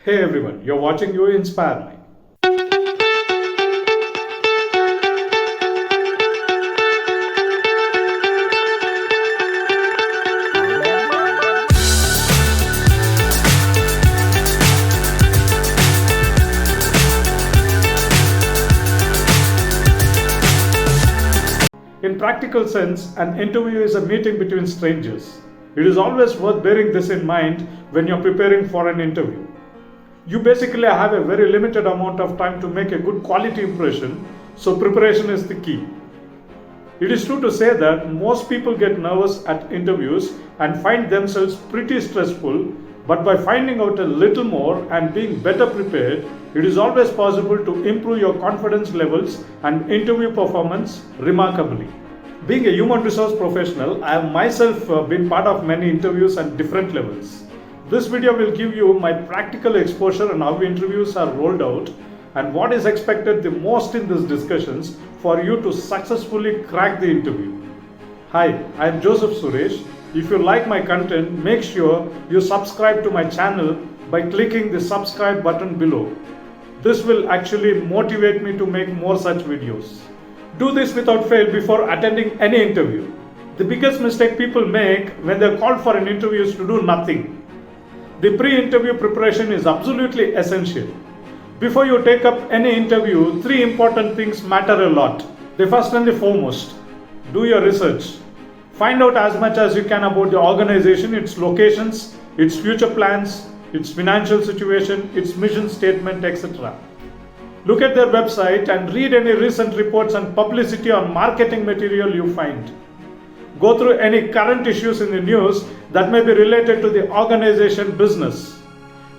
Hey everyone, you're watching You Inspire Me. In practical sense, an interview is a meeting between strangers. It is always worth bearing this in mind when you're preparing for an interview. You basically have a very limited amount of time to make a good quality impression, so preparation is the key. It is true to say that most people get nervous at interviews and find themselves pretty stressful, but by finding out a little more and being better prepared, it is always possible to improve your confidence levels and interview performance remarkably. Being a human resource professional, I have myself been part of many interviews at different levels. This video will give you my practical exposure on how interviews are rolled out and what is expected the most in these discussions for you to successfully crack the interview. Hi, I am Joseph Suresh. If you like my content, make sure you subscribe to my channel by clicking the subscribe button below. This will actually motivate me to make more such videos. Do this without fail before attending any interview. The biggest mistake people make when they are called for an interview is to do nothing. The pre-interview preparation is absolutely essential. Before you take up any interview, three important things matter a lot. The first and the foremost, do your research. Find out as much as you can about the organization, its locations, its future plans, its financial situation, its mission statement, etc. Look at their website and read any recent reports and publicity on marketing material you find. Go through any current issues in the news that may be related to the organization business.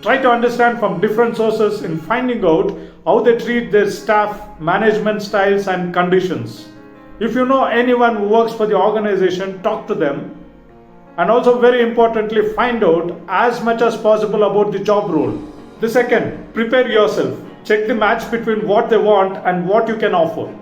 Try to understand from different sources in finding out how they treat their staff, management styles and conditions. If you know anyone who works for the organization, talk to them. And also very importantly, find out as much as possible about the job role. The second, prepare yourself. Check the match between what they want and what you can offer.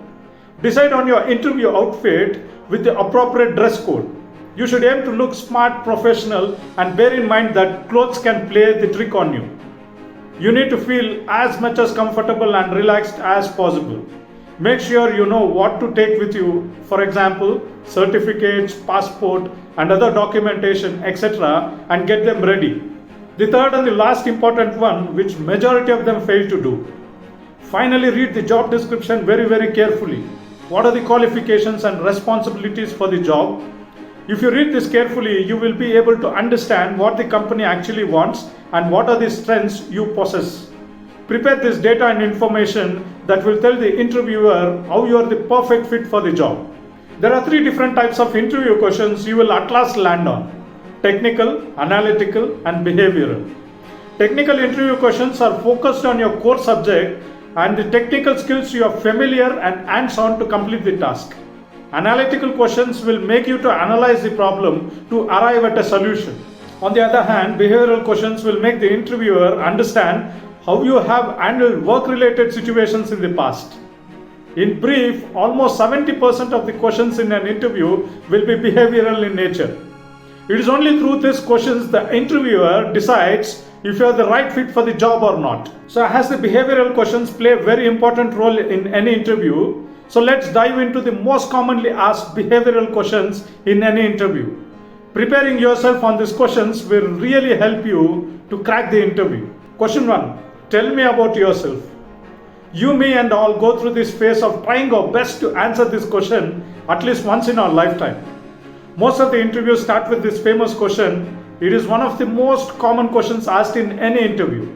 Decide on your interview outfit with the appropriate dress code. You should aim to look smart, professional, and bear in mind that clothes can play the trick on you. You need to feel as much as comfortable and relaxed as possible. Make sure you know what to take with you, for example, certificates, passport, and other documentation, etc., and get them ready. The third and the last important one, which majority of them fail to do. Finally, read the job description very carefully. What are the qualifications and responsibilities for the job? If you read this carefully, you will be able to understand what the company actually wants and what are the strengths you possess. Prepare this data and information that will tell the interviewer how you are the perfect fit for the job. There are three different types of interview questions you will at last land on: technical, analytical, and behavioral. Technical interview questions are focused on your core subject and the technical skills you are familiar and hands-on to complete the task. Analytical questions will make you to analyze the problem to arrive at a solution. On the other hand, behavioral questions will make the interviewer understand how you have handled work-related situations in the past. In brief, almost 70% of the questions in an interview will be behavioral in nature. It is only through these questions the interviewer decides if you are the right fit for the job or not. So as the behavioral questions play a very important role in any interview, so let's dive into the most commonly asked behavioral questions in any interview. Preparing yourself on these questions will really help you to crack the interview. Question 1. Tell me about yourself. You, me and all go through this phase of trying our best to answer this question at least once in our lifetime. Most of the interviews start with this famous question. It is one of the most common questions asked in any interview.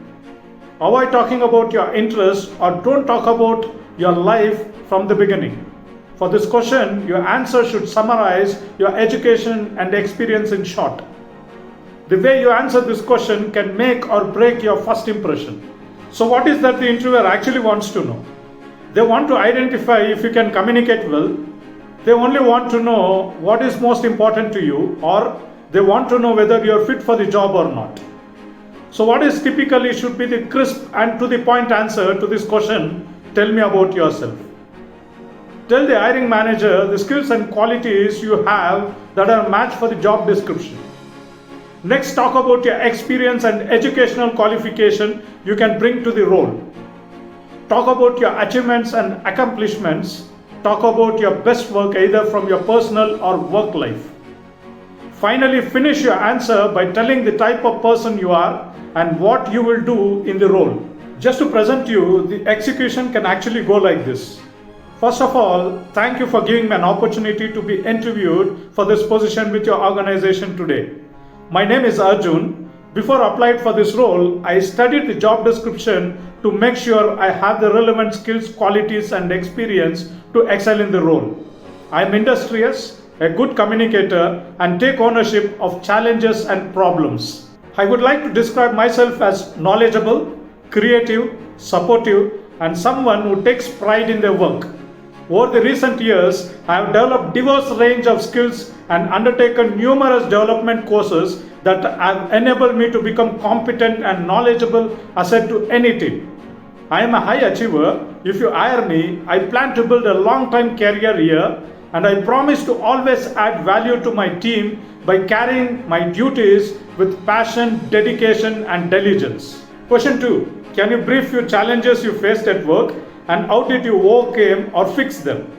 Avoid talking about your interests or don't talk about your life from the beginning. For this question, your answer should summarize your education and experience in short. The way you answer this question can make or break your first impression. So what is that the interviewer actually wants to know? They want to identify if you can communicate well. They only want to know what is most important to you, or they want to know whether you are fit for the job or not. So what is typically should be the crisp and to the point answer to this question, tell me about yourself. Tell the hiring manager the skills and qualities you have that are matched for the job description. Next, talk about your experience and educational qualification you can bring to the role. Talk about your achievements and accomplishments. Talk about your best work either from your personal or work life. Finally, finish your answer by telling the type of person you are and what you will do in the role. Just to present you, the execution can actually go like this. First of all, thank you for giving me an opportunity to be interviewed for this position with your organization today. My name is Arjun. Before I applied for this role, I studied the job description to make sure I have the relevant skills, qualities, and experience to excel in the role. I am industrious, a good communicator, and take ownership of challenges and problems. I would like to describe myself as knowledgeable, creative, supportive, and someone who takes pride in their work. Over the recent years, I have developed diverse range of skills and undertaken numerous development courses that have enabled me to become competent and knowledgeable asset to any team. I am a high achiever. If you hire me, I plan to build a long-time career here, and I promise to always add value to my team by carrying my duties with passion, dedication, and diligence. Question 2. Can you brief few challenges you faced at work and how did you overcome or fix them?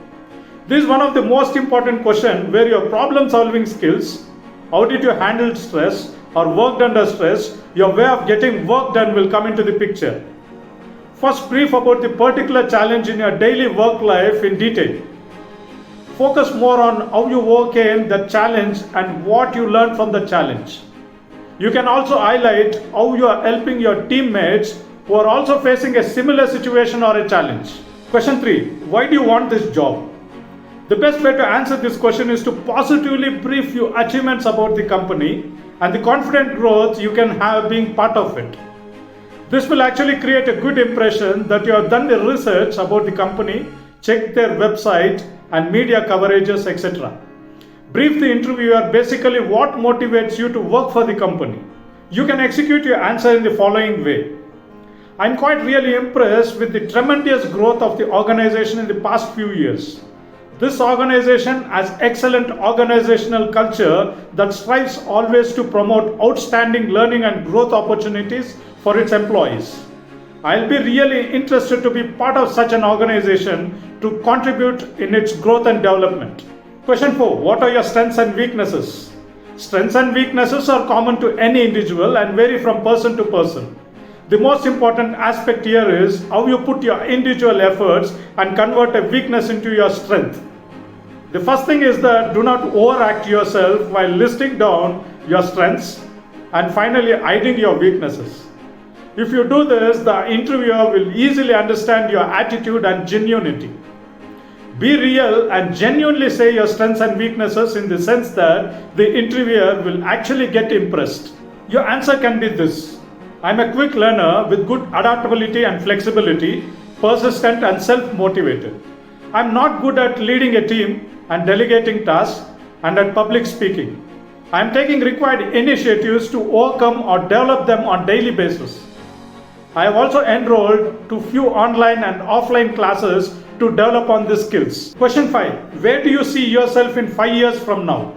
This is one of the most important questions where your problem solving skills, how did you handle stress or worked under stress, your way of getting work done will come into the picture. First, brief about the particular challenge in your daily work life in detail. Focus more on how you overcame the challenge and what you learned from the challenge. You can also highlight how you are helping your teammates who are also facing a similar situation or a challenge. Question 3. Why do you want this job? The best way to answer this question is to positively brief your achievements about the company and the confident growth you can have being part of it. This will actually create a good impression that you have done the research about the company, checked their website and media coverages, etc. Brief the interviewer basically what motivates you to work for the company. You can execute your answer in the following way. I'm quite really impressed with the tremendous growth of the organization in the past few years. This organization has excellent organizational culture that strives always to promote outstanding learning and growth opportunities for its employees. I'll be really interested to be part of such an organization to contribute in its growth and development. Question 4. What are your strengths and weaknesses? Strengths and weaknesses are common to any individual and vary from person to person. The most important aspect here is how you put your individual efforts and convert a weakness into your strength. The first thing is that do not overact yourself while listing down your strengths and finally hiding your weaknesses. If you do this, the interviewer will easily understand your attitude and genuinity. Be real and genuinely say your strengths and weaknesses in the sense that the interviewer will actually get impressed. Your answer can be this. I'm a quick learner with good adaptability and flexibility, persistent and self-motivated. I'm not good at leading a team and delegating tasks and at public speaking. I'm taking required initiatives to overcome or develop them on daily basis. I have also enrolled to few online and offline classes to develop on these skills. Question 5. Where do you see yourself in 5 years from now?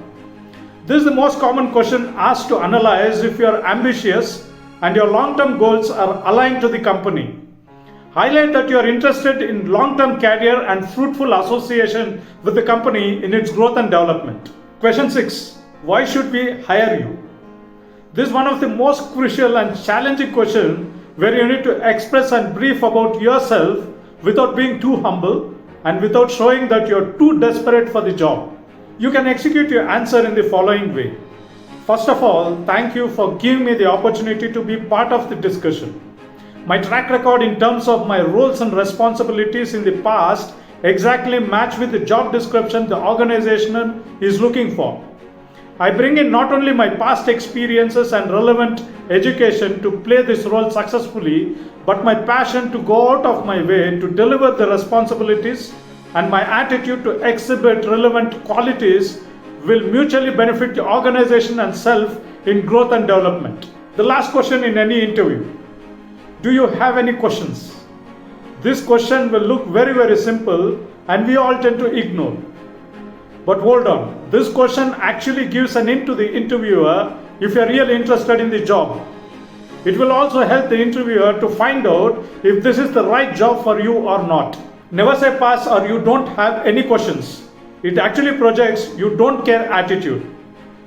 This is the most common question asked to analyze if you are ambitious and your long-term goals are aligned to the company. Highlight that you are interested in long-term career and fruitful association with the company in its growth and development. Question 6. Why should we hire you? This is one of the most crucial and challenging questions where you need to express and brief about yourself without being too humble and without showing that you are too desperate for the job. You can execute your answer in the following way. First of all, thank you for giving me the opportunity to be part of the discussion. My track record in terms of my roles and responsibilities in the past exactly match with the job description the organization is looking for. I bring in not only my past experiences and relevant education to play this role successfully, but my passion to go out of my way to deliver the responsibilities and my attitude to exhibit relevant qualities will mutually benefit the organization and self in growth and development. The last question in any interview. Do you have any questions? This question will look very simple and we all tend to ignore. But hold on, this question actually gives an hint to the interviewer if you are really interested in the job. It will also help the interviewer to find out if this is the right job for you or not. Never say pass or you don't have any questions. It actually projects you don't care attitude.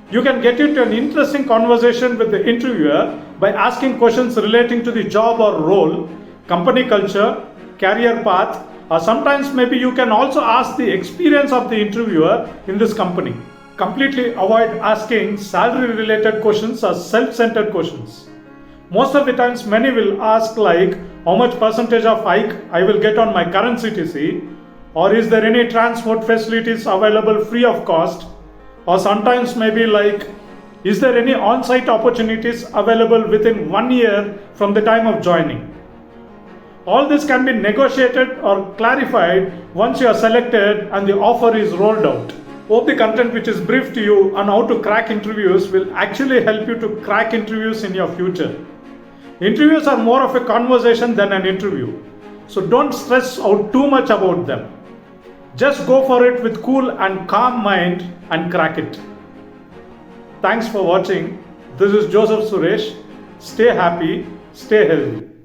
You can get into an interesting conversation with the interviewer by asking questions relating to the job or role, company culture, career path, or sometimes maybe you can also ask the experience of the interviewer in this company. Completely avoid asking salary related questions or self-centered questions. Most of the times many will ask like how much percentage of hike I will get on my current CTC, or is there any transport facilities available free of cost, or sometimes maybe like is there any on-site opportunities available within 1 year from the time of joining. All this can be negotiated or clarified once you are selected and the offer is rolled out. Hope the content which is briefed to you on how to crack interviews will actually help you to crack interviews in your future. Interviews are more of a conversation than an interview, so don't stress out too much about them. Just go for it with cool and calm mind and crack it. Thanks for watching. This is Joseph Suresh. Stay happy, stay healthy.